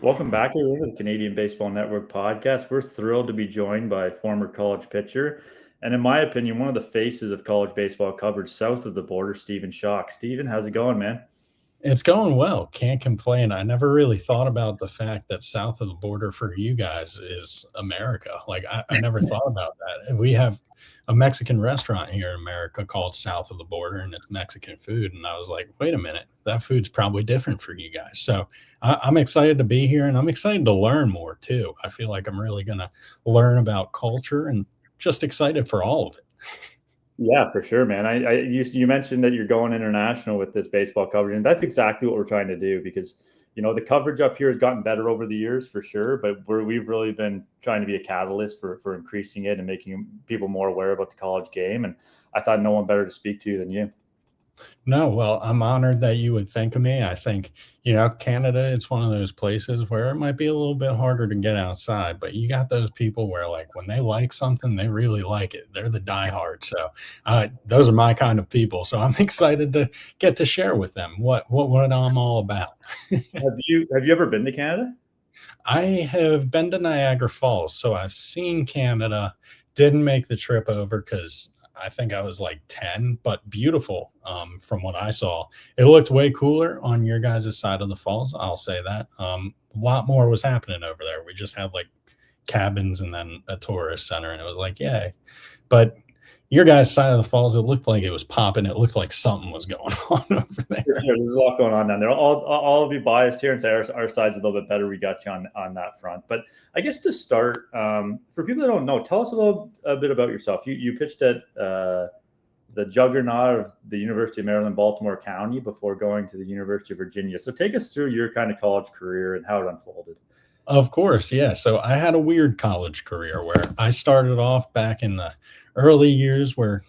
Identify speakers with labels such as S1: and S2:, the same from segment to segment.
S1: Welcome back, everyone, to the Canadian Baseball Network podcast. We're thrilled to be joined by former college pitcher, and in my opinion, one of the faces of college baseball coverage south of the border, Stephen Schoch. Stephen, how's it going, man?
S2: It's going well. Can't complain. I never really thought about the fact that south of the border for you guys is America. Like, I never thought about that. We have a Mexican restaurant here in America called South of the Border, and it's Mexican food. And I was like, wait a minute, that food's probably different for you guys. So I'm excited to be here, and I'm excited to learn more, too. I feel like I'm really going to learn about culture and just excited for all of it.
S1: Yeah, for sure, man. You mentioned that you're going international with this baseball coverage, and that's exactly what we're trying to do because, the coverage up here has gotten better over the years for sure, but we've really been trying to be a catalyst for increasing it and making people more aware about the college game. And I thought no one better to speak to than you.
S2: No, well, I'm honored that you would think of me. I think, Canada, it's one of those places where it might be a little bit harder to get outside, but you got those people where, like, when they like something, they really like it. They're the diehards. So those are my kind of people. So I'm excited to get to share with them what I'm all about.
S1: Have you ever been to Canada?
S2: I have been to Niagara Falls, so I've seen Canada. Didn't make the trip over because I think I was like 10, but beautiful from what I saw. It looked way cooler on your guys' side of the falls. I'll say that. A lot more was happening over there. We just had like cabins and then a tourist center, and it was like, yay. But your guys' side of the falls, it looked like it was popping. It looked like something was going on over there.
S1: For sure. There's a lot going on down there. I'll be biased here and say our side's a little bit better. We got you on that front. But I guess to start, for people that don't know, tell us a bit about yourself. You pitched at the juggernaut of the University of Maryland, Baltimore County before going to the University of Virginia. So take us through your kind of college career and how it unfolded.
S2: Of course, yeah. So I had a weird college career where I started off back in the early years where,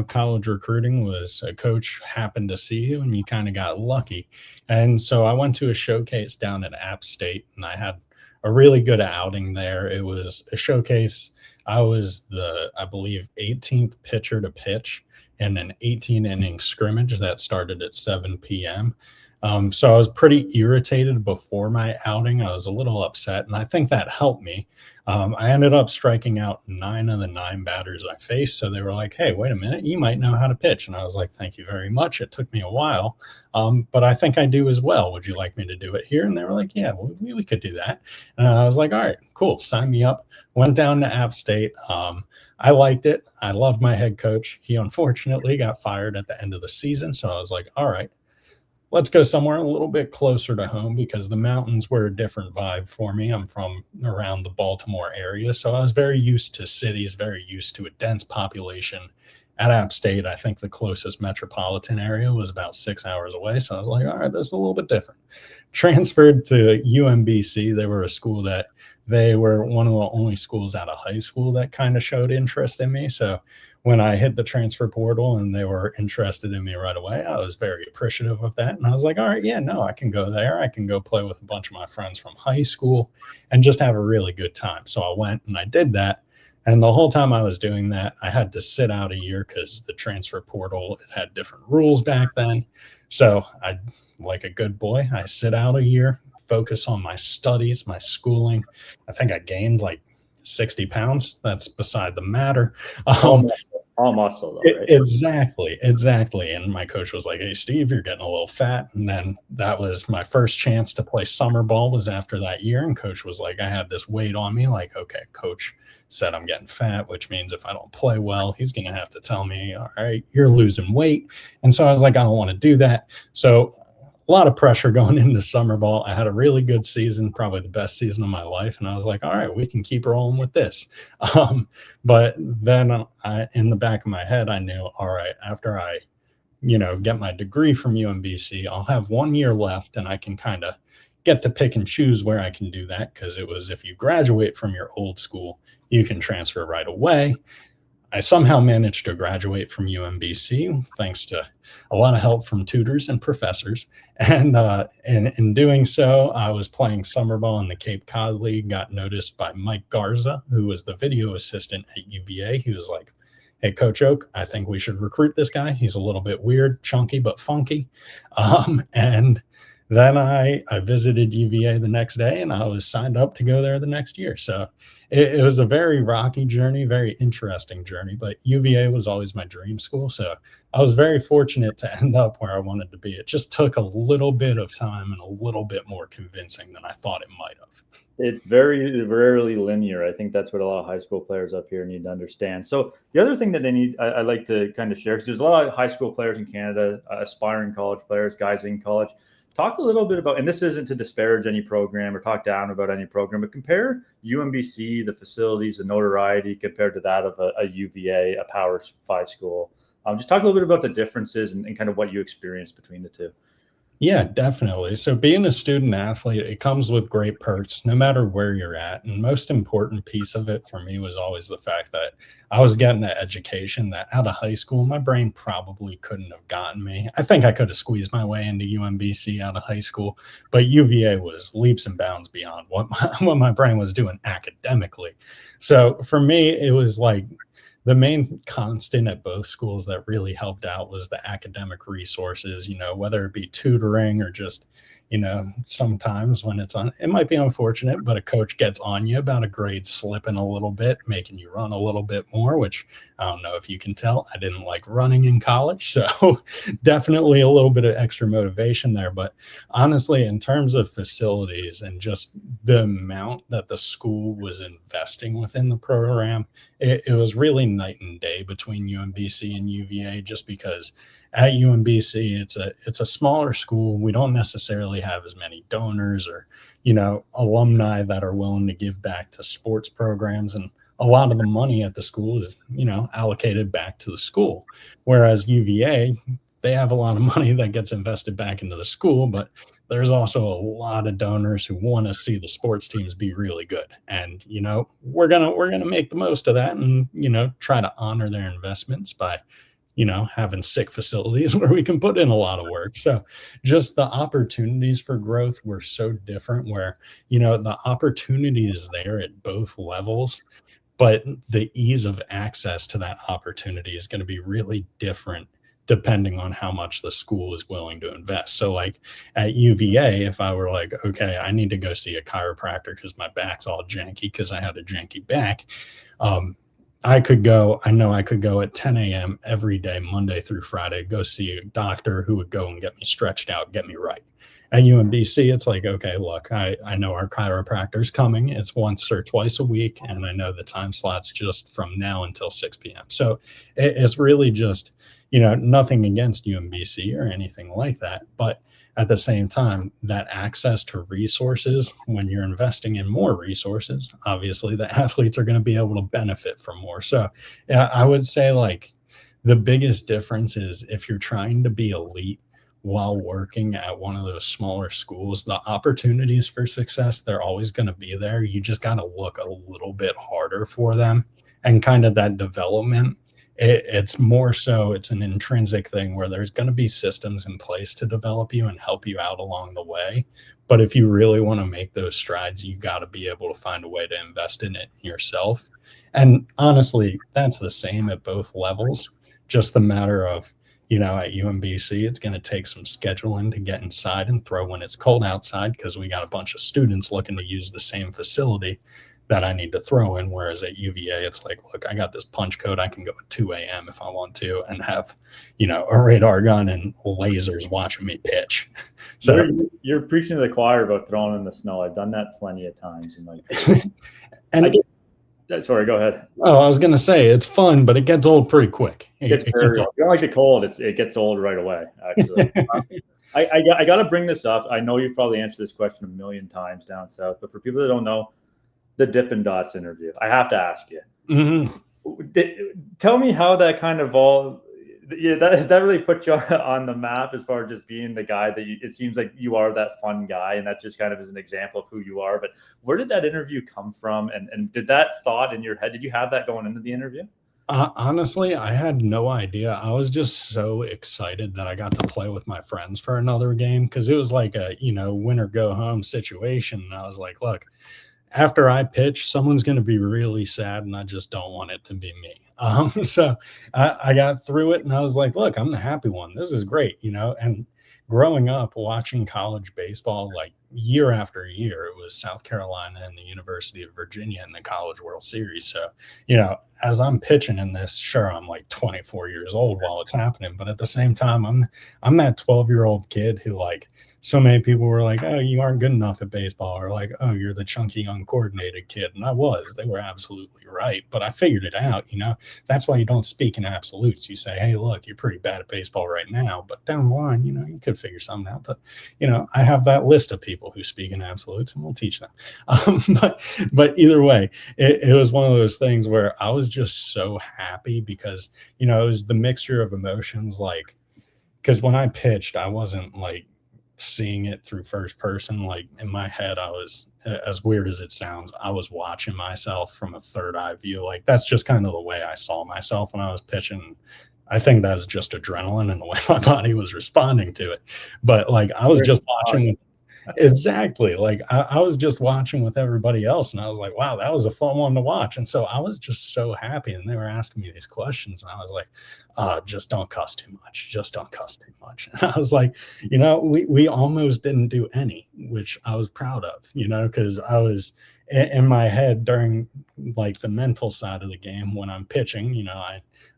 S2: college recruiting was a coach happened to see you and you kind of got lucky. And so I went to a showcase down at App State and I had a really good outing there. It was a showcase. I was I believe, 18th pitcher to pitch in an 18-inning scrimmage that started at 7 p.m. So I was pretty irritated before my outing. I was a little upset, and I think that helped me. I ended up striking out 9 of the 9 batters I faced. So they were like, hey, wait a minute, you might know how to pitch. And I was like, thank you very much. It took me a while, but I think I do as well. Would you like me to do it here? And they were like, yeah, well, we could do that. And I was like, all right, cool. Sign me up. Went down to App State. I liked it. I loved my head coach. He unfortunately got fired at the end of the season. So I was like, all right, let's go somewhere a little bit closer to home because the mountains were a different vibe for me. I'm from around the Baltimore area, so I was very used to cities, very used to a dense population. At App State, I think the closest metropolitan area was about 6 hours away, so I was like, all right, this is a little bit different. Transferred to UMBC. They were a school that they were one of the only schools out of high school that kind of showed interest in me. So when I hit the transfer portal and they were interested in me right away, I was very appreciative of that. And I was like, all right, yeah, no, I can go there. I can go play with a bunch of my friends from high school and just have a really good time. So I went and I did that. And the whole time I was doing that, I had to sit out a year because the transfer portal, it had different rules back then. So I, like a good boy, I sit out a year, focus on my studies, my schooling. I think I gained like 60 pounds. That's beside the matter.
S1: All muscle though, right?
S2: Exactly. And my coach was like, hey, Steve, you're getting a little fat. And then that was my first chance to play summer ball was after that year. And coach was like, I had this weight on me. Like, okay, coach said I'm getting fat, which means if I don't play well, he's going to have to tell me, all right, you're losing weight. And so I was like, I don't want to do that. So a lot of pressure going into summer ball. I had a really good season, probably the best season of my life. And I was like, all right, we can keep rolling with this. But then in the back of my head, I knew, all right, after I, get my degree from UMBC, I'll have 1 year left and I can kind of get to pick and choose where I can do that. Because it was if you graduate from your old school, you can transfer right away. I somehow managed to graduate from UMBC thanks to a lot of help from tutors and professors. And in doing so, I was playing summer ball in the Cape Cod League, got noticed by Mike Garza, who was the video assistant at UVA. He was like, hey, Coach Oak, I think we should recruit this guy. He's a little bit weird, chunky, but funky. And then I visited UVA the next day, and I was signed up to go there the next year. So it was a very rocky journey, very interesting journey. But UVA was always my dream school, so I was very fortunate to end up where I wanted to be. It just took a little bit of time and a little bit more convincing than I thought it might have.
S1: It's very rarely linear. I think that's what a lot of high school players up here need to understand. So the other thing that they need, I like to kind of share, because there's a lot of high school players in Canada, aspiring college players, guys in college. Talk a little bit about, and this isn't to disparage any program or talk down about any program, but compare UMBC, the facilities, the notoriety compared to that of a UVA, a Power 5 school. Just talk a little bit about the differences and kind of what you experienced between the two.
S2: Yeah, definitely. So being a student athlete, it comes with great perks no matter where you're at. And most important piece of it for me was always the fact that I was getting an education that out of high school, my brain probably couldn't have gotten me. I think I could have squeezed my way into UMBC out of high school, but UVA was leaps and bounds beyond what my brain was doing academically. So for me, it was like the main constant at both schools that really helped out was the academic resources, whether it be tutoring or just, sometimes when it might be unfortunate, but a coach gets on you about a grade slipping a little bit, making you run a little bit more, which I don't know if you can tell, I didn't like running in college. So definitely a little bit of extra motivation there. But honestly, in terms of facilities and just the amount that the school was investing within the program, it was really night and day between UMBC and UVA, just because at UMBC, it's a smaller school. We don't necessarily have as many donors or, alumni that are willing to give back to sports programs. And a lot of the money at the school is, allocated back to the school. Whereas UVA, they have a lot of money that gets invested back into the school, but there's also a lot of donors who want to see the sports teams be really good. And, we're going to make the most of that and, try to honor their investments by, having sick facilities where we can put in a lot of work. So just the opportunities for growth were so different where, the opportunity is there at both levels, but the ease of access to that opportunity is going to be really different depending on how much the school is willing to invest. So like at UVA, if I were like, okay, I need to go see a chiropractor because my back's all janky because I had a janky back. I know I could go at 10 a.m. every day, Monday through Friday, go see a doctor who would go and get me stretched out, get me right. At UMBC, it's like, okay, look, I know our chiropractor's coming. It's once or twice a week, and I know the time slot's just from now until 6 p.m. So it's really just, nothing against UMBC or anything like that. But at the same time, that access to resources, when you're investing in more resources, obviously the athletes are going to be able to benefit from more. So I would say like the biggest difference is if you're trying to be elite while working at one of those smaller schools, the opportunities for success, they're always going to be there. You just got to look a little bit harder for them, and kind of that development. It's more so it's an intrinsic thing where there's going to be systems in place to develop you and help you out along the way. But if you really want to make those strides, you got to be able to find a way to invest in it yourself. And honestly, that's the same at both levels. Just the matter of, at UMBC, it's going to take some scheduling to get inside and throw when it's cold outside because we got a bunch of students looking to use the same facility that I need to throw in. Whereas at UVA, it's like, look, I got this punch code. I can go at 2 a.m. if I want to and have, a radar gun and lasers watching me pitch. So
S1: you're preaching to the choir about throwing in the snow. I've done that plenty of times in my
S2: and
S1: sorry, go ahead.
S2: Oh, I was going to say it's fun, but it gets old pretty quick.
S1: It gets very old. You don't like the cold. It gets old right away, actually. I got to bring this up. I know you've probably answered this question a million times down south, but for people that don't know, the Dippin' Dots interview, I have to ask you. Mm-hmm. Tell me how that kind of all, that really put you on the map as far as just being the guy that it seems like you are that fun guy, and that just kind of is an example of who you are. But where did that interview come from? And did that thought in your head, did you have that going into the interview?
S2: Honestly, I had no idea. I was just so excited that I got to play with my friends for another game because it was like a, win or go home situation. And I was like, look, after I pitch, someone's going to be really sad, and I just don't want it to be me. So I got through it, and I was like, look, I'm the happy one. This is great, and growing up watching college baseball, like year after year, it was South Carolina and the University of Virginia in the College World Series. So, as I'm pitching in this, sure, I'm like 24 years old while it's happening, but at the same time, I'm that 12-year-old kid who, like, so many people were like, "Oh, you aren't good enough at baseball," or like, "Oh, you're the chunky, uncoordinated kid." And I was. They were absolutely right, but I figured it out. That's why you don't speak in absolutes. You say, "Hey, look, you're pretty bad at baseball right now, but down the line, you could figure something out." But I have that list of people who speak in absolutes, and we'll teach them. But either way, it was one of those things where I was just so happy because it was the mixture of emotions, like, because when I pitched, I wasn't like seeing it through first person. Like, in my head, I was, as weird as it sounds, I was watching myself from a third eye view. Like, that's just kind of the way I saw myself when I was pitching. I think that's just adrenaline and the way my body was responding to it. But like, I was just watching. Exactly. Like, I was just watching with everybody else, and I was like, wow, that was a fun one to watch. And so I was just so happy. And they were asking me these questions, and I was like, just don't cuss too much. Just don't cuss too much. And I was like, we almost didn't do any, which I was proud of, because I was in my head during like the mental side of the game when I'm pitching,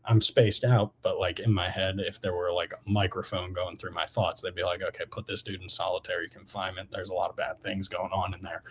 S2: I'm spaced out, but like in my head, if there were like a microphone going through my thoughts, they'd be like, okay, put this dude in solitary confinement. There's a lot of bad things going on in there.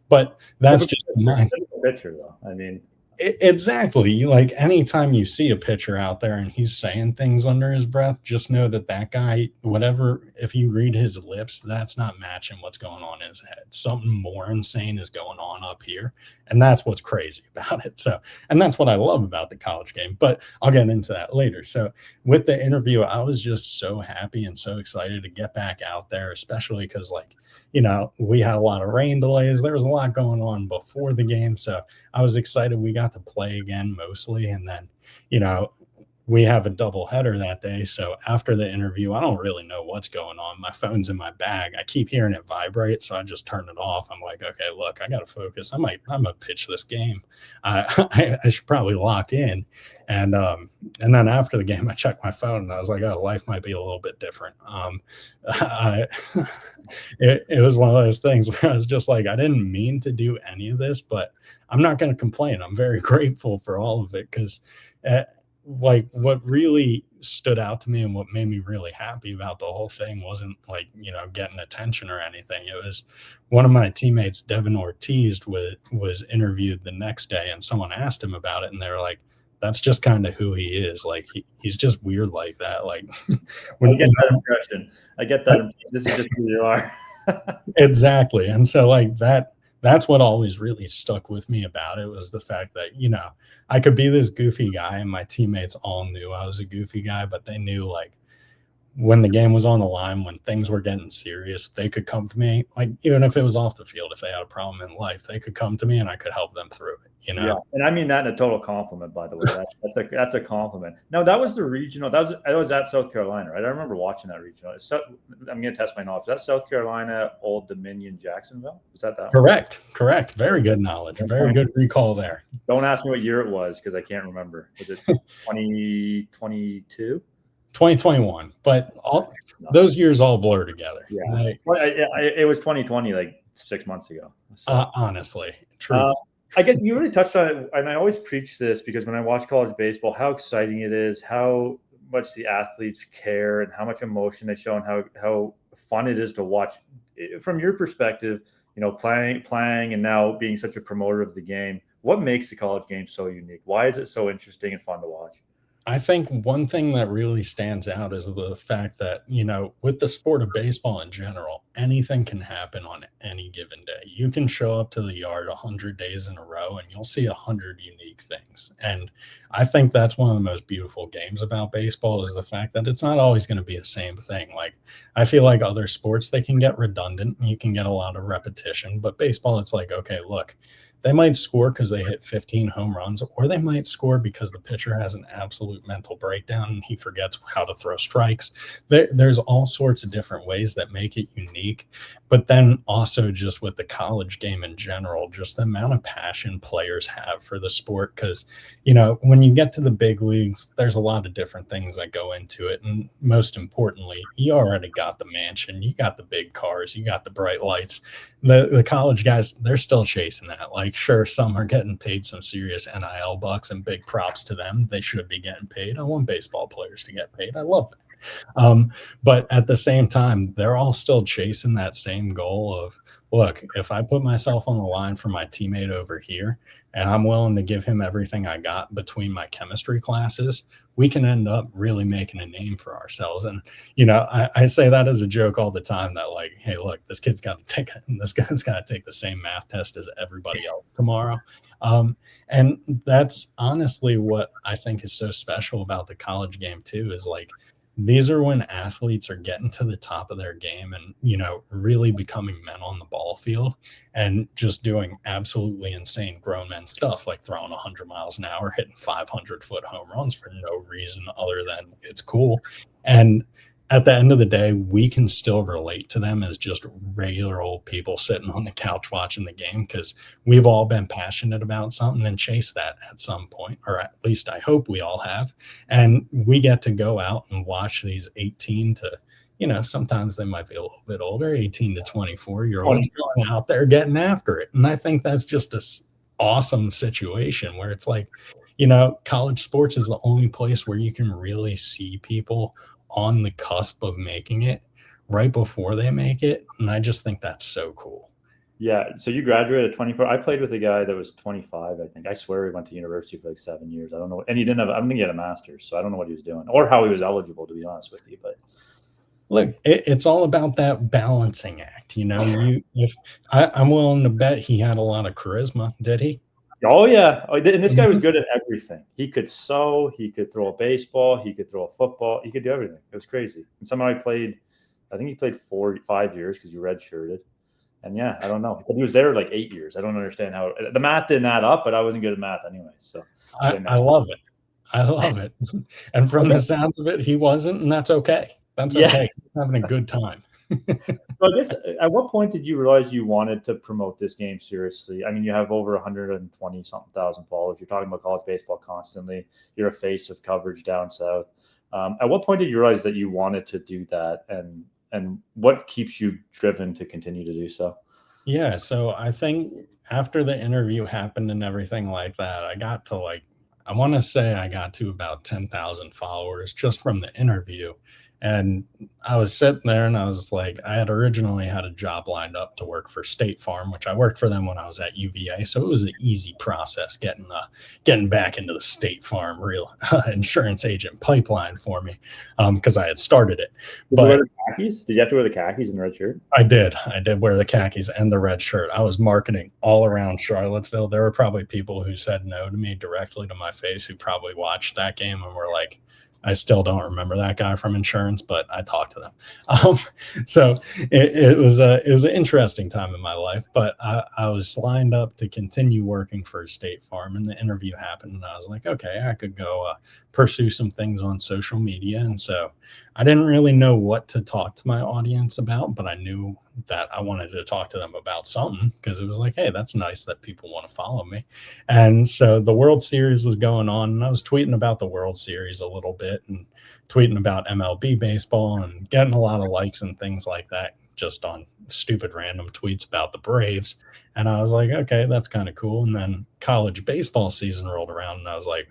S2: But that's just my
S1: picture, though. I mean,
S2: exactly. Like, anytime you see a pitcher out there and he's saying things under his breath, just know that guy, whatever, if you read his lips, that's not matching what's going on in his head. Something more insane is going on up here. And that's what's crazy about it. So, and that's what I love about the college game, but I'll get into that later. So with the interview, I was just so happy and so excited to get back out there, especially because, like, we had a lot of rain delays. There was a lot going on before the game. So I was excited we got to play again mostly. And then, we have a double header that day. So after the interview, I don't really know what's going on. My phone's in my bag. I keep hearing it vibrate. So I just turn it off. I'm like, okay, look, I got to focus. I'm going to pitch this game. I should probably lock in. And then after the game, I checked my phone and I was like, oh, life might be a little bit different. It was one of those things where I was just like, I didn't mean to do any of this, but I'm not going to complain. I'm very grateful for all of it because like, what really stood out to me and what made me really happy about the whole thing wasn't like, getting attention or anything. It was one of my teammates, Devin Ortiz, was interviewed the next day, and someone asked him about it, and they were like, that's just kind of who he is. Like, he's just weird like that. Like,
S1: when I get that impression, this is just who you are.
S2: Exactly. And so like that's what always really stuck with me about it, was the fact that, I could be this goofy guy and my teammates all knew I was a goofy guy, but they knew, like, when the game was on the line, when things were getting serious, they could come to me. Like, even if it was off the field, if they had a problem in life, they could come to me and I could help them through it.
S1: Yeah, and I mean that in a total compliment, by the way. That's a compliment. No, that was the regional. I was at South Carolina, right? I remember watching that regional. I'm going to test my knowledge. That's South Carolina, Old Dominion, Jacksonville. Is that
S2: Correct. Very good knowledge. Very good recall there.
S1: Don't ask me what year it was because I can't remember. Was it 2022?
S2: 2021, but those years all blur together.
S1: Yeah, it was 2020, like 6 months ago.
S2: So, honestly, true.
S1: I guess you really touched on it, and I always preach this because when I watch college baseball, how exciting it is, how much the athletes care, and how much emotion they show, and how fun it is to watch. From your perspective, playing and now being such a promoter of the game, what makes the college game so unique? Why is it so interesting and fun to watch?
S2: I think one thing that really stands out is the fact that, with the sport of baseball in general, anything can happen on any given day. You can show up to the yard 100 days in a row and you'll see 100 unique things. And I think that's one of the most beautiful games about baseball, is the fact that it's not always going to be the same thing. Like, I feel like other sports, they can get redundant and you can get a lot of repetition, but baseball, it's like, okay, look, they might score because they hit 15 home runs, or they might score because the pitcher has an absolute mental breakdown and he forgets how to throw strikes. There's all sorts of different ways that make it unique. unique. But then also just with the college game in general, just the amount of passion players have for the sport. Because, when you get to the big leagues, there's a lot of different things that go into it. And most importantly, you already got the mansion, you got the big cars, you got the bright lights. The college guys, they're still chasing that. Like, sure, some are getting paid some serious NIL bucks, and big props to them. They should be getting paid. I want baseball players to get paid. I love that. But at the same time, they're all still chasing that same goal of, look, if I put myself on the line for my teammate over here and I'm willing to give him everything I got between my chemistry classes, we can end up really making a name for ourselves. And, I say that as a joke all the time, that like, hey, look, this guy's got to take the same math test as everybody else tomorrow. And that's honestly what I think is so special about the college game too, is like, these are when athletes are getting to the top of their game and, really becoming men on the ball field and just doing absolutely insane grown men stuff, like throwing 100 miles an hour, hitting 500-foot home runs for no reason other than it's cool. And at the end of the day, we can still relate to them as just regular old people sitting on the couch watching the game, because we've all been passionate about something and chased that at some point, or at least I hope we all have. And we get to go out and watch these 18 to, sometimes they might be a little bit older, 18 to 24-year-olds going out there getting after it. And I think that's just this awesome situation where it's like, college sports is the only place where you can really see people on the cusp of making it right before they make it. And I just think that's so cool.
S1: Yeah. So you graduated at 24. I played with a guy that was 25, I think. I swear he went to university for like 7 years. I don't know. And I don't think he had a master's. So I don't know what he was doing or how he was eligible, to be honest with you. But
S2: look, it's all about that balancing act. I'm willing to bet he had a lot of charisma. Did he?
S1: Oh, yeah. And this guy was good at everything. He could sew. He could throw a baseball. He could throw a football. He could do everything. It was crazy. And somehow I think he played 5 years because you redshirted. And yeah, I don't know. But he was there like 8 years. I don't understand how the math didn't add up, but I wasn't good at math anyway. So
S2: I love it. I love it. And from the sounds of it, he wasn't, and that's okay. That's okay. He's having a good time.
S1: So I guess, at what point did you realize you wanted to promote this game seriously? I mean, you have over 120 something thousand followers. You're talking about college baseball constantly. You're a face of coverage down south. At what point did you realize that you wanted to do that, and what keeps you driven to continue to do so?
S2: Yeah, so I think after the interview happened and everything like that, I want to say I got to about 10,000 followers just from the interview. And I was sitting there and I was like, I had originally had a job lined up to work for State Farm, which I worked for them when I was at UVA. So it was an easy process getting back into the State Farm real insurance agent pipeline for me, because I had started it.
S1: Did you wear the khakis? Did you have to wear the khakis and the red shirt?
S2: I did wear the khakis and the red shirt. I was marketing all around Charlottesville. There were probably people who said no to me directly to my face who probably watched that game and were like, I still don't remember that guy from insurance, but I talked to them. So it was an interesting time in my life, but I was lined up to continue working for State Farm, and the interview happened, and I was like, okay, I could go pursue some things on social media. And so I didn't really know what to talk to my audience about, but I knew that I wanted to talk to them about something, because it was like, hey, that's nice that people want to follow me. And so the World Series was going on, and I was tweeting about the World Series a little bit and tweeting about MLB baseball and getting a lot of likes and things like that just on stupid random tweets about the Braves. And I was like, okay, that's kind of cool. And then college baseball season rolled around, and I was like,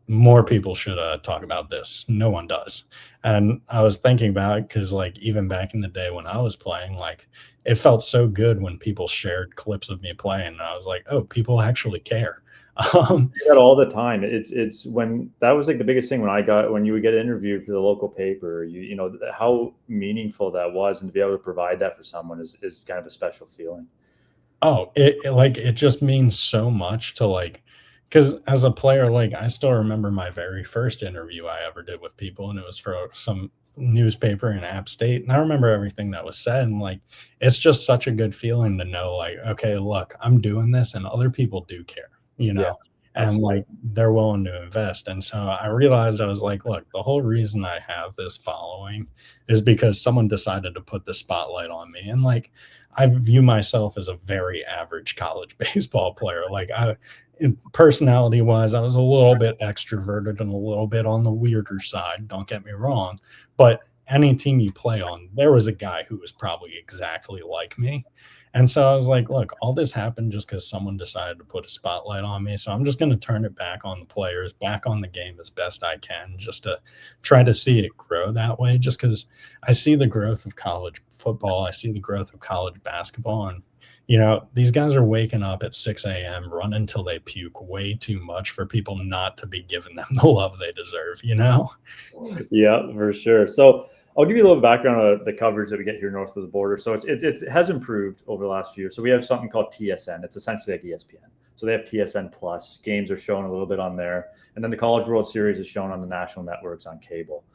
S2: more people should talk about this. No one does. And I was thinking about it because, like, even back in the day when I was playing, like, it felt so good when people shared clips of me playing. And I was like, oh, people actually care.
S1: That all the time. It's when that was like the biggest thing when you would get interviewed for the local paper, you know how meaningful that was, and to be able to provide that for someone is kind of a special feeling.
S2: Oh, it just means so much to, like, because as a player, like, I still remember my very first interview I ever did with people, and it was for some newspaper in App State. And I remember everything that was said. And, like, it's just such a good feeling to know, like, okay, look, I'm doing this and other people do care, you know? and
S1: Absolutely.
S2: like they're willing to invest. And so I realized, I was like, look, the whole reason I have this following is because someone decided to put the spotlight on me. And like, I view myself as a very average college baseball player. Like, personality wise, I was a little bit extroverted and a little bit on the weirder side. Don't get me wrong. But any team you play on, there was a guy who was probably exactly like me. And so I was like, look, all this happened just because someone decided to put a spotlight on me. So I'm just going to turn it back on the players, back on the game as best I can, just to try to see it grow that way. Just because I see the growth of college football, I see the growth of college basketball. And, these guys are waking up at 6 a.m., running till they puke way too much for people not to be giving them the love they deserve.
S1: Yeah, for sure. So I'll give you a little background on the coverage that we get here north of the border. So it has improved over the last few years. So we have something called TSN. It's essentially like ESPN. So they have TSN Plus. Games are shown a little bit on there. And then the College World Series is shown on the national networks on cable.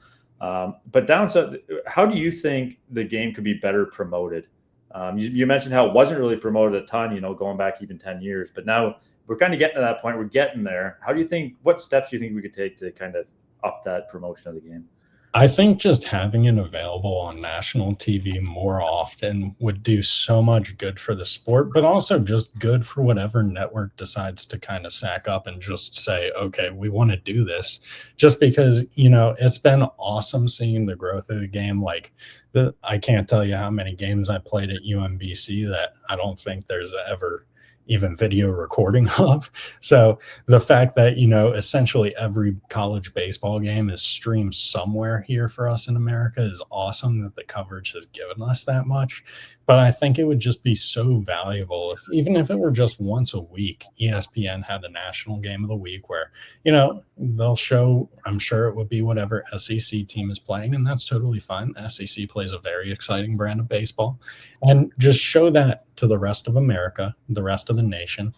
S1: But down south, how do you think the game could be better promoted? You mentioned how it wasn't really promoted a ton, going back even 10 years. But now we're kind of getting to that point. We're getting there. What steps do you think we could take to kind of up that promotion of the game?
S2: I think just having it available on national TV more often would do so much good for the sport, but also just good for whatever network decides to kind of sack up and just say, okay, we want to do this. Just because, it's been awesome seeing the growth of the game. Like, I can't tell you how many games I played at UMBC that I don't think there's ever even video recording of. So the fact that, essentially every college baseball game is streamed somewhere here for us in America is awesome, that the coverage has given us that much. But I think it would just be so valuable if, even if it were just once a week, ESPN had a national game of the week where, they'll show, I'm sure it would be whatever SEC team is playing, and that's totally fine. The SEC plays a very exciting brand of baseball, and just show that to the rest of America, the rest of the nation.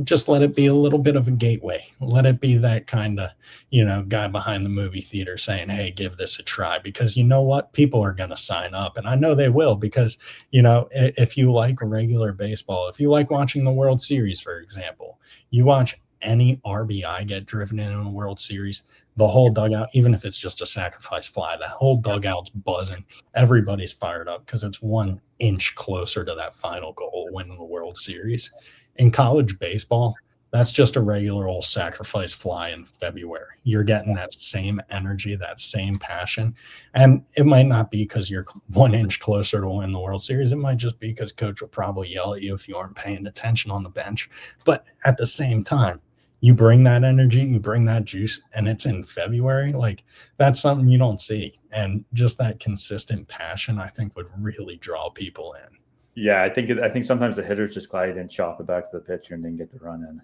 S2: Just let it be a little bit of a gateway. Let it be that kind of, guy behind the movie theater saying, hey, give this a try, because you know what? People are going to sign up. And I know they will, because, if you like regular baseball, if you like watching the World Series, for example, you watch any RBI get driven in a World Series, the whole dugout, even if it's just a sacrifice fly, the whole dugout's buzzing. Everybody's fired up because it's 1 inch closer to that final goal, winning the World Series. In college baseball, that's just a regular old sacrifice fly in February. You're getting that same energy, that same passion. And it might not be because you're 1 inch closer to win the World Series. It might just be because coach will probably yell at you if you aren't paying attention on the bench. But at the same time, you bring that energy, you bring that juice, and it's in February. Like, that's something you don't see. And just that consistent passion, I think, would really draw people in.
S1: Yeah, I think sometimes the hitters just glide and chop it back to the pitcher and then get the run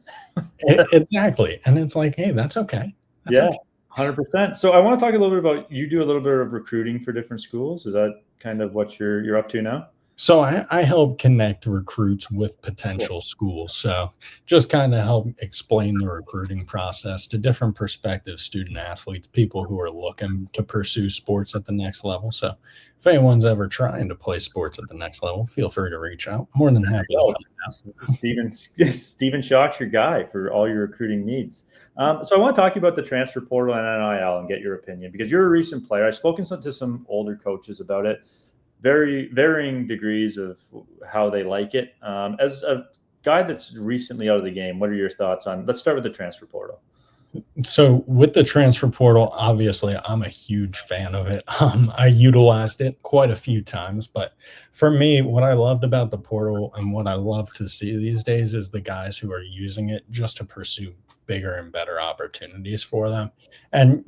S1: in.
S2: Exactly. And it's like, hey, that's okay. That's
S1: Yeah,
S2: okay.
S1: 100%. So I want to talk a little bit about, you do a little bit of recruiting for different schools. Is that kind of what you're up to now?
S2: So I help connect recruits with potential schools. So just kind of help explain the recruiting process to different prospective student athletes, people who are looking to pursue sports at the next level. So if anyone's ever trying to play sports at the next level, feel free to reach out. More than happy to help out.
S1: Steven Schoch, your guy for all your recruiting needs. So I want to talk to you about the transfer portal and NIL and get your opinion, because you're a recent player. I've spoken to some older coaches about it. Very varying degrees of how they like it. As a guy that's recently out of the game, what are your thoughts on, let's start with the transfer portal.
S2: So with the transfer portal, obviously I'm a huge fan of it. I utilized it quite a few times, but for me, what I loved about the portal and what I love to see these days is the guys who are using it just to pursue bigger and better opportunities for them. And,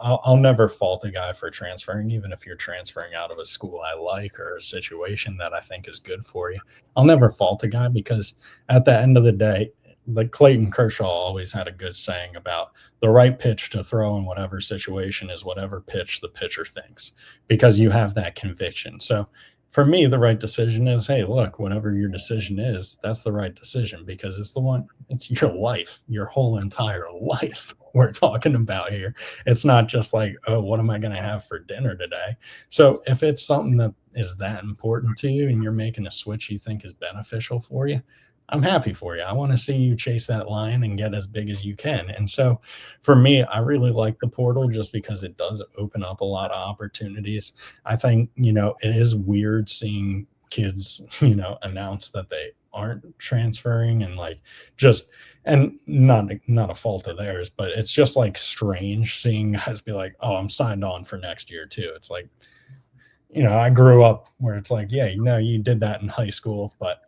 S2: I'll never fault a guy for transferring, even if you're transferring out of a school I like or a situation that I think is good for you. I'll never fault a guy, because at the end of the day, like Clayton Kershaw always had a good saying about the right pitch to throw in whatever situation is whatever pitch the pitcher thinks, because you have that conviction. So for me, the right decision is, hey, look, whatever your decision is, that's the right decision, because it's your life, your whole entire life we're talking about here. It's not just like, oh, what am I going to have for dinner today? So if it's something that is that important to you and you're making a switch you think is beneficial for you, I'm happy for you. I want to see you chase that line and get as big as you can. And so for me, I really like the portal just because it does open up a lot of opportunities. I think, it is weird seeing kids, announce that they aren't transferring and like just and not a fault of theirs, but it's just like strange seeing guys be like, "Oh, I'm signed on for next year too." It's like, I grew up where it's like, yeah, you did that in high school, but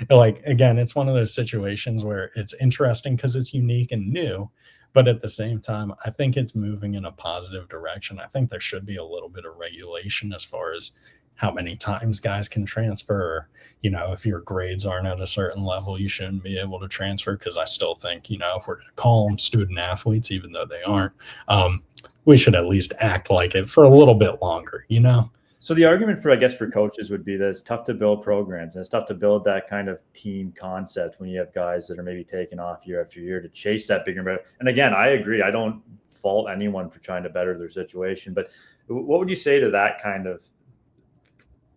S2: like, again, it's one of those situations where it's interesting because it's unique and new, but at the same time, I think it's moving in a positive direction. I think there should be a little bit of regulation as far as how many times guys can transfer. If your grades aren't at a certain level, you shouldn't be able to transfer. Because I still think, if we're going to call them student athletes, even though they aren't, we should at least act like it for a little bit longer.
S1: So the argument for, I guess, for coaches would be that it's tough to build programs and it's tough to build that kind of team concept when you have guys that are maybe taking off year after year to chase that bigger and better. And again, I agree. I don't fault anyone for trying to better their situation, but what would you say to that kind of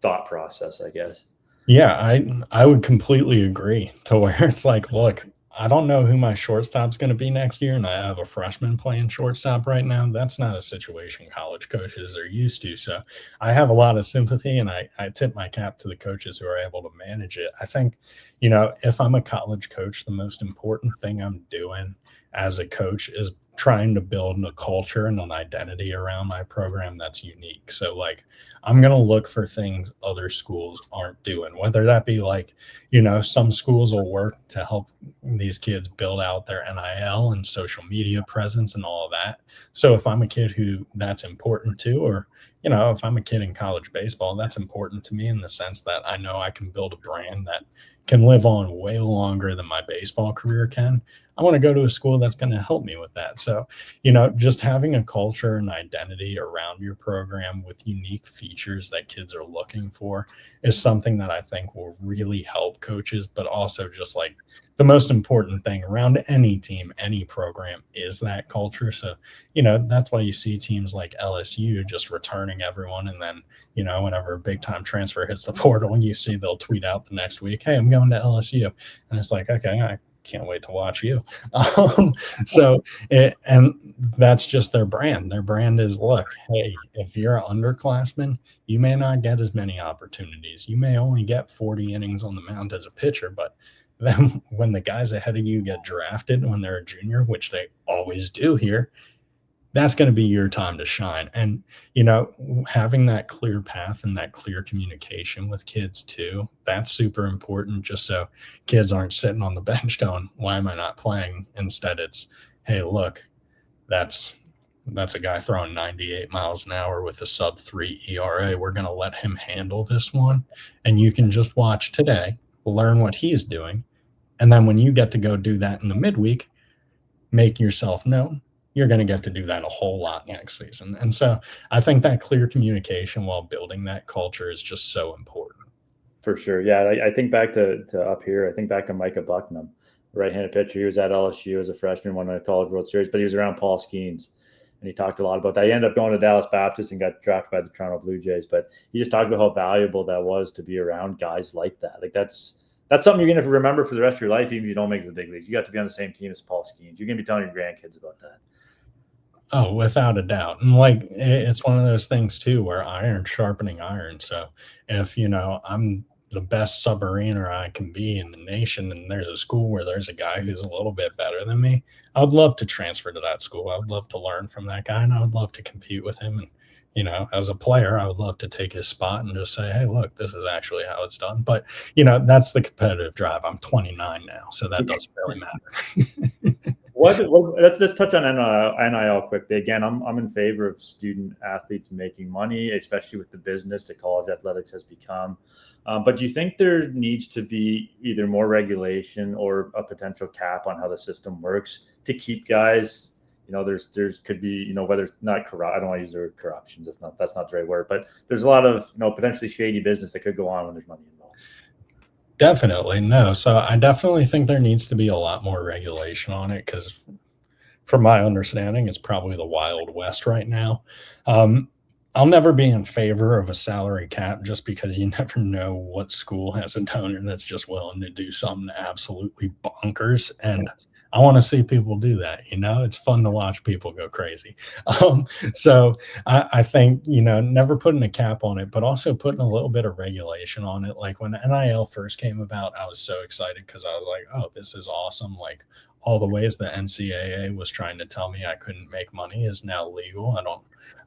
S1: thought process, I guess?
S2: Yeah, I would completely agree to where it's like, look, I don't know who my shortstop's going to be next year, and I have a freshman playing shortstop right now. That's not a situation college coaches are used to. So I have a lot of sympathy, and I tip my cap to the coaches who are able to manage it. I think, if I'm a college coach, the most important thing I'm doing as a coach is trying to build a culture and an identity around my program that's unique. So like, I'm going to look for things other schools aren't doing, whether that be like, some schools will work to help these kids build out their NIL and social media presence and all of that. So if I'm a kid who that's important to, or, if I'm a kid in college baseball, that's important to me in the sense that I know I can build a brand that can live on way longer than my baseball career can. I want to go to a school that's going to help me with that. So, just having a culture and identity around your program with unique features that kids are looking for is something that I think will really help coaches, but also just like the most important thing around any team, any program is that culture. So, that's why you see teams like LSU just returning everyone. And then, whenever a big time transfer hits the portal, you see they'll tweet out the next week, "Hey, I'm going to LSU." And it's like, okay, I can't wait to watch you. And that's just their brand. Their brand is, look, hey, if you're an underclassman, you may not get as many opportunities. You may only get 40 innings on the mound as a pitcher, but then when the guys ahead of you get drafted when they're a junior, which they always do here, that's going to be your time to shine. And, having that clear path and that clear communication with kids too, that's super important, just so kids aren't sitting on the bench going, "Why am I not playing?" Instead, it's, "Hey, look, that's a guy throwing 98 miles an hour with a sub-3 ERA. We're going to let him handle this one. And you can just watch today, learn what he's doing. And then when you get to go do that in the midweek, make yourself known. You're going to get to do that a whole lot next season." And so I think that clear communication while building that culture is just so important.
S1: For sure. Yeah. I think back to up here, I think back to Micah Bucknam, right-handed pitcher. He was at LSU as a freshman, won a College World Series, but he was around Paul Skeens. And he talked a lot about that. He ended up going to Dallas Baptist and got drafted by the Toronto Blue Jays. But he just talked about how valuable that was to be around guys like that. Like that's something you're going to remember for the rest of your life, even if you don't make the big leagues. You got to be on the same team as Paul Skeens. You're going to be telling your grandkids about that.
S2: Oh, without a doubt. And like, it's one of those things too, where iron sharpening iron. So if, I'm the best submariner I can be in the nation, and there's a school where there's a guy who's a little bit better than me, I would love to transfer to that school. I would love to learn from that guy, and I would love to compete with him. And, as a player, I would love to take his spot and just say, "Hey, look, this is actually how it's done." But, that's the competitive drive. I'm 29 now, so that doesn't really matter.
S1: Let's touch on NIL quickly. Again, I'm in favor of student athletes making money, especially with the business that college athletics has become. But do you think there needs to be either more regulation or a potential cap on how the system works to keep guys? There's could be, whether it's not corrupt. I don't want to use the word corruption. That's not the right word. But there's a lot of potentially shady business that could go on when there's money involved.
S2: Definitely. No. So I definitely think there needs to be a lot more regulation on it, because from my understanding, it's probably the Wild West right now. I'll never be in favor of a salary cap just because you never know what school has a donor that's just willing to do something absolutely bonkers. And I want to see people do that. It's fun to watch people go crazy. So I think, never putting a cap on it, but also putting a little bit of regulation on it. Like when NIL first came about, I was so excited because I was like, oh, this is awesome. Like all the ways the NCAA was trying to tell me I couldn't make money is now legal.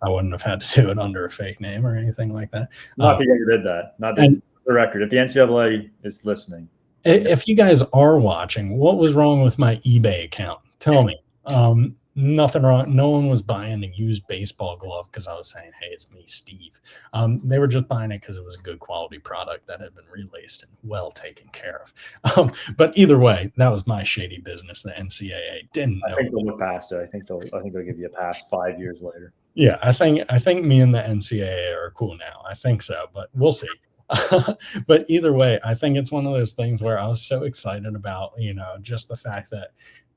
S2: I wouldn't have had to do it under a fake name or anything like that.
S1: Not that you did that. Not that the record. If the NCAA is listening,
S2: if you guys are watching, what was wrong with my eBay account? Tell me. Nothing wrong. No one was buying a used baseball glove because I was saying, hey, it's me, Steve. They were just buying it because it was a good quality product that had been relaced and well taken care of. But either way, that was my shady business. The NCAA didn't know.
S1: I think they'll look past it. I think they'll give you a pass 5 years later.
S2: Yeah, I think me and the NCAA are cool now. I think so, but we'll see. But either way, I think it's one of those things where I was so excited about, just the fact that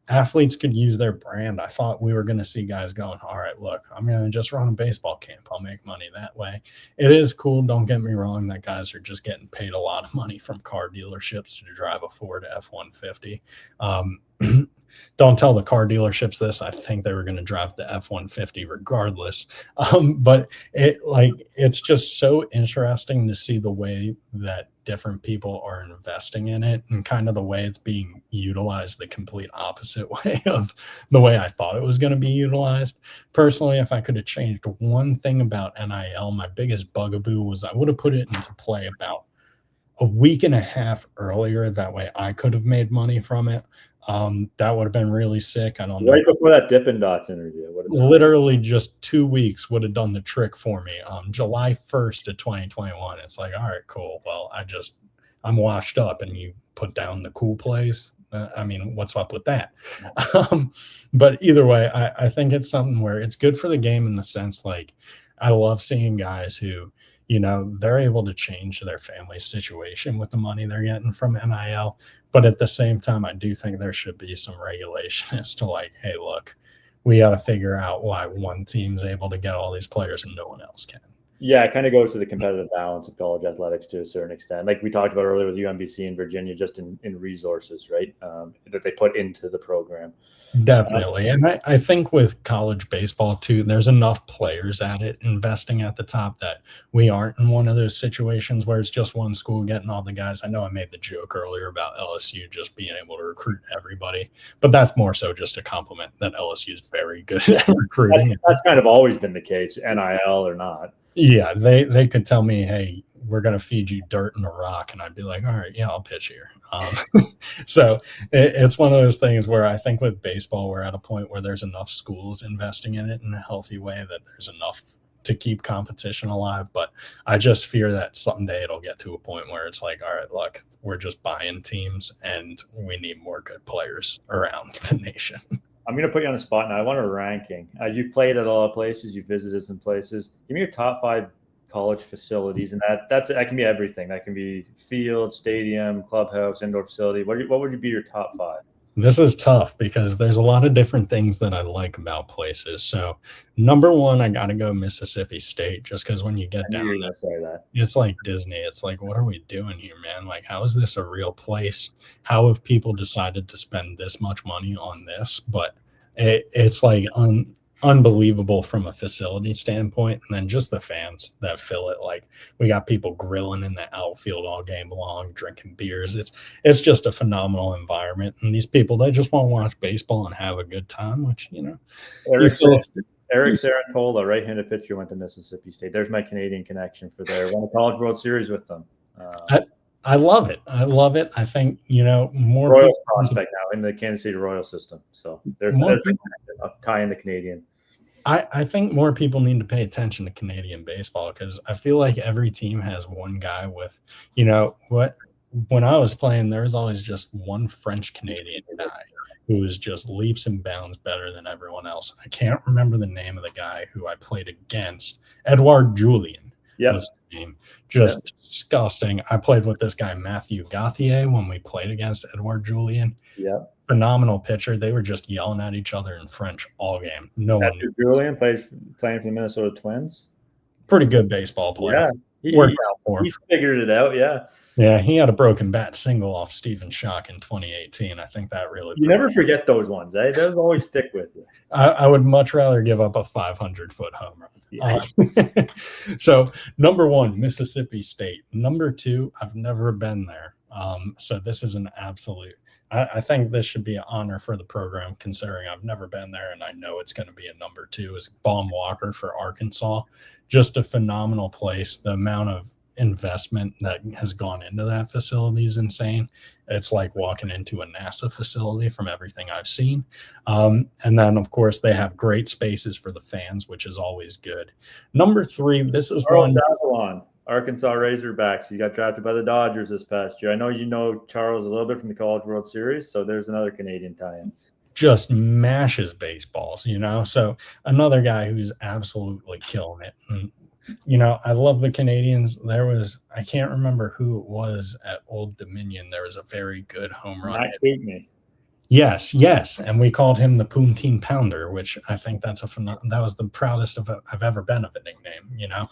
S2: athletes could use their brand. I thought we were going to see guys going, all right, look, I'm going to just run a baseball camp. I'll make money that way. It is cool. Don't get me wrong. That guys are just getting paid a lot of money from car dealerships to drive a Ford F-150. Don't tell the car dealerships this. I think they were going to drive the F-150 regardless. But it's just so interesting to see the way that different people are investing in it and kind of the way it's being utilized the complete opposite way of the way I thought it was going to be utilized. Personally, if I could have changed one thing about NIL, my biggest bugaboo was I would have put it into play about a week and a half earlier. That way I could have made money from it. That would have been really sick. I don't know.
S1: Right before that Dippin' Dots interview.
S2: Literally just 2 weeks would have done the trick for me. July 1st of 2021. It's like, all right, cool. Well, I'm washed up and you put down the cool plays. What's up with that? But either way, I think it's something where it's good for the game in the sense, like, I love seeing guys who, they're able to change their family situation with the money they're getting from NIL. But at the same time, I do think there should be some regulation as to like, hey, look, we got to figure out why one team's able to get all these players and no one else can.
S1: Yeah, it kind of goes to the competitive balance of college athletics to a certain extent. Like we talked about earlier with UMBC and Virginia, just in resources, right, that they put into the program.
S2: Definitely. And I think with college baseball, too, there's enough players at it investing at the top that we aren't in one of those situations where it's just one school getting all the guys. I know I made the joke earlier about LSU just being able to recruit everybody, but that's more so just a compliment that LSU is very good at recruiting.
S1: That's kind of always been the case, NIL or not.
S2: Yeah, they could tell me, hey, we're going to feed you dirt and a rock. And I'd be like, all right, yeah, I'll pitch here. So it's one of those things where I think with baseball, we're at a point where there's enough schools investing in it in a healthy way that there's enough to keep competition alive. But I just fear that someday it'll get to a point where it's like, all right, look, we're just buying teams and we need more good players around the nation.
S1: I'm going to put you on the spot now. I want a ranking. You've played at a lot of places. You've visited some places. Give me your top 5 college facilities, and that can be everything. That can be field, stadium, clubhouse, indoor facility. What would be your top 5?
S2: This is tough because there's a lot of different things that I like about places. So number 1, I got to go Mississippi State, just because when you get down there,
S1: say that.
S2: It's like Disney. It's like, what are we doing here, man? Like, how is this a real place? How have people decided to spend this much money on this? But it's like unbelievable from a facility standpoint, and then just the fans that fill it. Like, we got people grilling in the outfield all game long, drinking beers. It's just a phenomenal environment, and these people, they just want to watch baseball and have a good time, which,
S1: Eric Sarantola, right-handed pitcher, went to Mississippi State. There's my Canadian connection for there. Won a College World Series with them.
S2: I love it. I think, more
S1: Royals prospect now in the Kansas City Royals system. So there's a tie in the Canadian.
S2: I think more people need to pay attention to Canadian baseball because I feel like every team has one guy with, when I was playing, there was always just one French Canadian guy who was just leaps and bounds better than everyone else. I can't remember the name of the guy who I played against. Edouard Julien.
S1: Yeah.
S2: Was his name. Just disgusting. I played with this guy, Matthew Gauthier, when we played against Edouard Julien.
S1: Yeah.
S2: Phenomenal pitcher. They were just yelling at each other in French all game. No
S1: Matthew
S2: one knew.
S1: Julien playing for the Minnesota Twins.
S2: Pretty good baseball player.
S1: Yeah,
S2: Worked out for him.
S1: he's figured it out. Yeah.
S2: Yeah, he had a broken bat single off Stephen Schoch in 2018. I think that really.
S1: You never forget those ones, eh? Those always stick with you.
S2: I would much rather give up a 500-foot home run. Yeah. So number 1, Mississippi State. Number 2, I've never been there. So this is an absolute. I think this should be an honor for the program, considering I've never been there, and I know it's going to be a number 2. Is Baum Walker for Arkansas. Just a phenomenal place. The amount of investment that has gone into that facility is insane. It's like walking into a NASA facility from everything I've seen. And then, of course, they have great spaces for the fans, which is always good. Number 3, this is
S1: Charles Dazzalon, Arkansas Razorbacks. You got drafted by the Dodgers this past year. I know you know Charles a little bit from the College World Series, so there's another Canadian tie-in.
S2: Just mashes baseballs, So another guy who's absolutely killing it. And, I love the Canadians. I can't remember who it was at Old Dominion. There was a very good home run.
S1: Not hate me.
S2: Yes. And we called him the Poonteen Pounder, which I think that was the proudest I've ever been of a nickname,
S1: Yeah,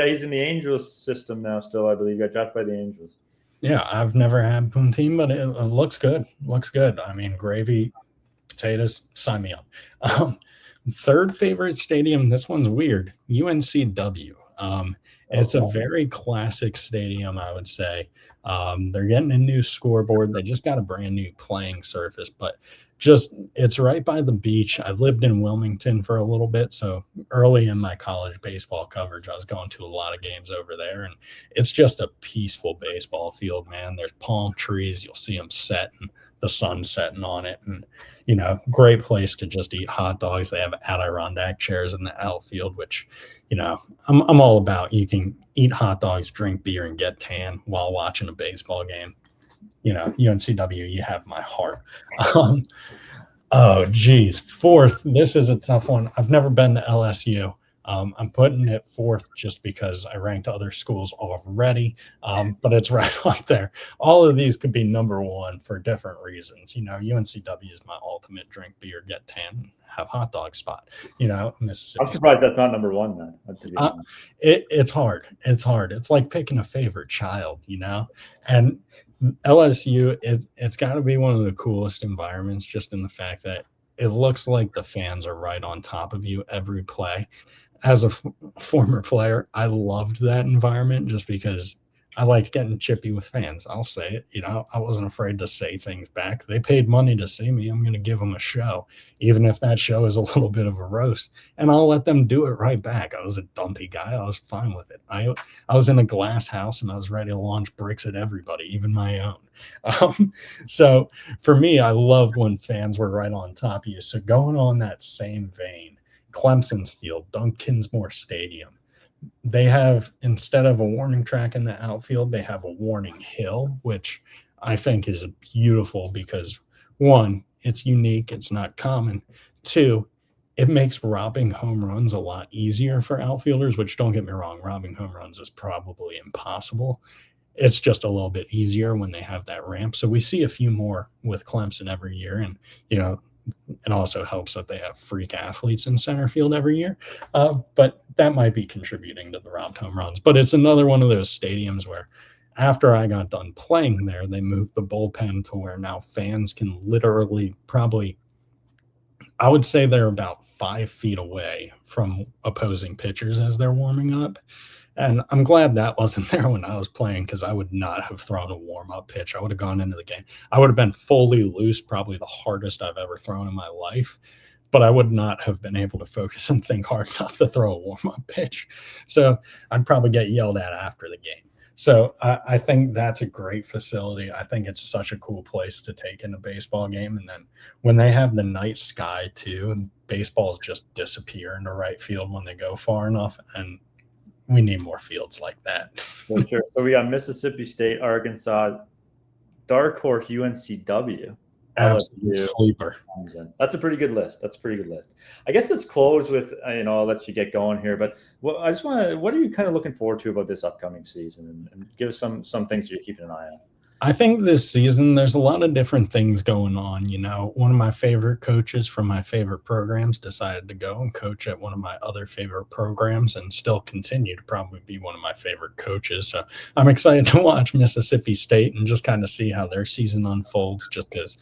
S1: he's in the Angels system now still, I believe. He got drafted by the Angels.
S2: Yeah, I've never had poutine, but it looks good. Looks good. I mean, gravy, potatoes, sign me up. Third favorite stadium, this one's weird, UNCW. It's a very classic stadium, I would say. They're getting a new scoreboard. They just got a brand new playing surface, but it's right by the beach. I lived in Wilmington for a little bit, so early in my college baseball coverage, I was going to a lot of games over there, and it's just a peaceful baseball field, man. There's palm trees. You'll see them set and the sun setting on it, and great place to just eat hot dogs. They have Adirondack chairs in the outfield, which I'm all about. You can eat hot dogs, drink beer, and get tan while watching a baseball game. UNCW, you have my heart. Oh, geez. 4th, this is a tough one. I've never been to LSU. I'm putting it 4th just because I ranked other schools already, but it's right up there. All of these could be number 1 for different reasons. UNCW is my ultimate drink beer, get tan, have hot dog spot. Mississippi.
S1: I'm surprised that's not number 1 then.
S2: It's hard. It's hard. It's like picking a favorite child, and LSU, it's got to be one of the coolest environments, just in the fact that it looks like the fans are right on top of you every play. As a former player, I loved that environment just because I liked getting chippy with fans. I'll say it. I wasn't afraid to say things back. They paid money to see me. I'm going to give them a show, even if that show is a little bit of a roast, and I'll let them do it right back. I was a dumpy guy. I was fine with it. I was in a glass house, and I was ready to launch bricks at everybody, even my own. So for me, I loved when fans were right on top of you. So going on that same vein, Clemson's Field, Duncansmore Stadium. They have, instead of a warning track in the outfield, they have a warning hill, which I think is beautiful because, 1, it's unique. It's not common. 2, it makes robbing home runs a lot easier for outfielders, which, don't get me wrong, robbing home runs is probably impossible. It's just a little bit easier when they have that ramp. So we see a few more with Clemson every year. And, it also helps that they have freak athletes in center field every year. But that might be contributing to the robbed home runs. But it's another one of those stadiums where after I got done playing there, they moved the bullpen to where now fans can literally I would say they're about 5 feet away from opposing pitchers as they're warming up. And I'm glad that wasn't there when I was playing, because I would not have thrown a warm-up pitch. I would have gone into the game. I would have been fully loose, probably the hardest I've ever thrown in my life. But I would not have been able to focus and think hard enough to throw a warm-up pitch. So I'd probably get yelled at after the game. So I think that's a great facility. I think it's such a cool place to take in a baseball game. And then when they have the night sky too, baseballs just disappear into right field when they go far enough. And we need more fields like that.
S1: For sure. So we got Mississippi State, Arkansas, dark horse UNCW.
S2: Absolute sleeper.
S1: That's a pretty good list. I guess let's close with, I'll let you get going here, but what are you kind of looking forward to about this upcoming season, and give us some things you're keeping an eye on?
S2: I think this season there's a lot of different things going on. One of my favorite coaches from my favorite programs decided to go and coach at one of my other favorite programs and still continue to probably be one of my favorite coaches. So I'm excited to watch Mississippi State and just kind of see how their season unfolds, just because,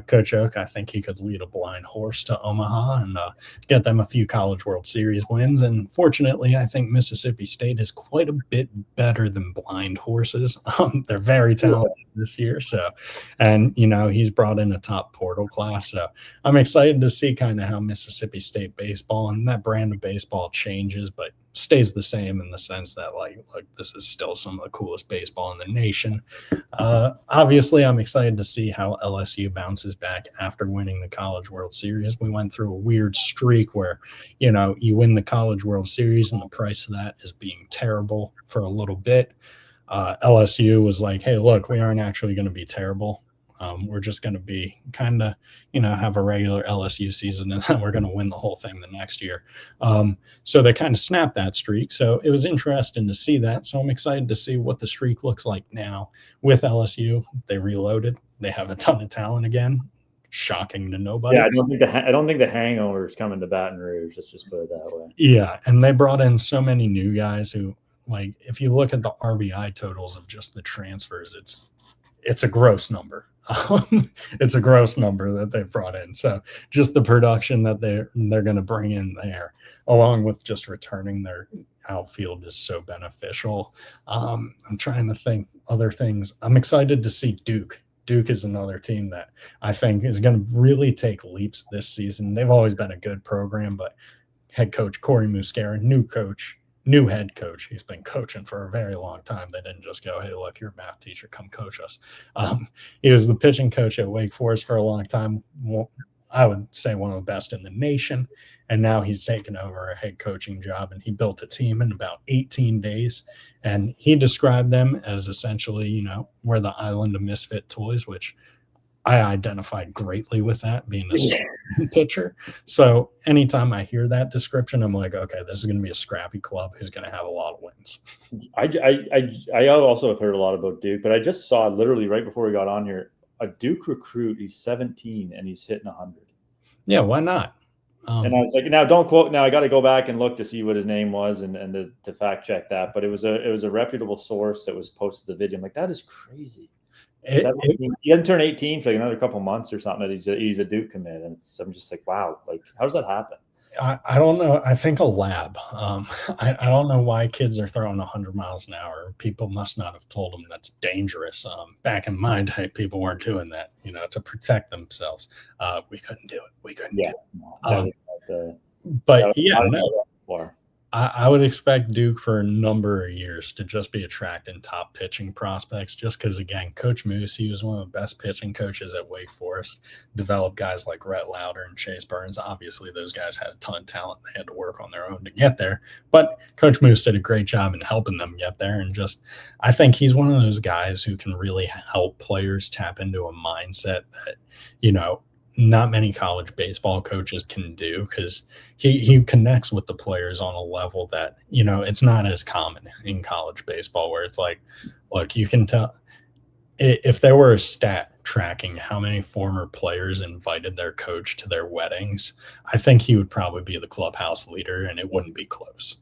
S2: Coach Oak, I think he could lead a blind horse to Omaha and get them a few College World Series wins. And fortunately, I think Mississippi State is quite a bit better than blind horses. They're very talented this year. So, and he's brought in a top portal class. So I'm excited to see kind of how Mississippi State baseball and that brand of baseball changes, but stays the same in the sense that like this is still some of the coolest baseball in the nation. Obviously, I'm excited to see how LSU bounces back after winning the College World Series. We went through a weird streak where, you win the College World Series and the price of that is being terrible for a little bit. LSU was like, hey, look, we aren't actually going to be terrible. We're just going to be kind of, have a regular LSU season, and then we're going to win the whole thing the next year. So they kind of snapped that streak. So it was interesting to see that. So I'm excited to see what the streak looks like now with LSU. They reloaded. They have a ton of talent again. Shocking to nobody.
S1: Yeah, I don't think the hangover is coming to Baton Rouge. Let's just put it that way.
S2: Yeah, and they brought in so many new guys who, like, if you look at the RBI totals of just the transfers, it's a gross number. It's a gross number that they've brought in. So just the production that they're going to bring in there, along with just returning their outfield, is so beneficial. I'm trying to think other things. I'm excited to see Duke. Duke is another team that I think is going to really take leaps this season. They've always been a good program, but head coach Corey Muscara, new head coach. He's been coaching for a very long time. They didn't just go, hey, look, you're a math teacher, come coach us. He was the pitching coach at Wake Forest for a long time. Well, I would say one of the best in the nation. And now he's taken over a head coaching job, and he built a team in about 18 days. And he described them as essentially, we're the island of misfit toys, which I identified greatly with that, being a pitcher. So anytime I hear that description, I'm like, okay, this is going to be a scrappy club who's going to have a lot of wins.
S1: I also have heard a lot about Duke, but I just saw literally right before we got on here, a Duke recruit. He's 17 and he's hitting 100.
S2: Yeah, why not?
S1: And I was like, now don't quote. Now I got to go back and look to see what his name was and to fact check that. But it was a reputable source that was posted the video. I'm like, that is crazy. He hasn't turned 18 for like another couple months or something. That he's a Duke commit, and I'm just like, wow, like how does that happen?
S2: I don't know. I think a lab. I don't know why kids are throwing 100 miles an hour. People must not have told them that's dangerous. Back in my day, people weren't doing that, to protect themselves. We couldn't do it. We couldn't.
S1: Yeah.
S2: But yeah, no. I would expect Duke for a number of years to just be attracting top pitching prospects, just because, again, Coach Moose, he was one of the best pitching coaches at Wake Forest, developed guys like Rhett Lauder and Chase Burns. Obviously, those guys had a ton of talent. They had to work on their own to get there. But Coach Moose did a great job in helping them get there. And just, I think he's one of those guys who can really help players tap into a mindset that, not many college baseball coaches can do, because he connects with the players on a level that, it's not as common in college baseball, where it's like, look, you can tell if there were a stat tracking how many former players invited their coach to their weddings, I think he would probably be the clubhouse leader, and it wouldn't be close.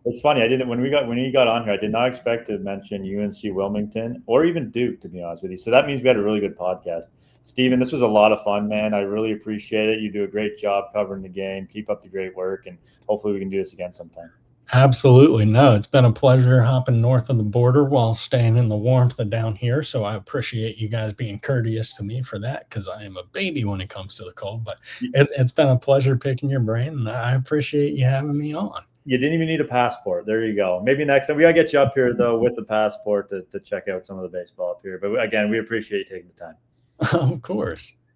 S1: It's funny. When he got on here, I did not expect to mention UNC Wilmington or even Duke, to be honest with you. So that means we had a really good podcast. Steven, this was a lot of fun, man. I really appreciate it. You do a great job covering the game. Keep up the great work, and hopefully we can do this again sometime.
S2: Absolutely. No, it's been a pleasure hopping north of the border while staying in the warmth of down here. So I appreciate you guys being courteous to me for that, because I am a baby when it comes to the cold. But it's been a pleasure picking your brain, and I appreciate you having me on.
S1: You didn't even need a passport. There you go. Maybe next time. We got to get you up here, though, with the passport to check out some of the baseball up here. But again, we appreciate you taking the time.
S2: Of course.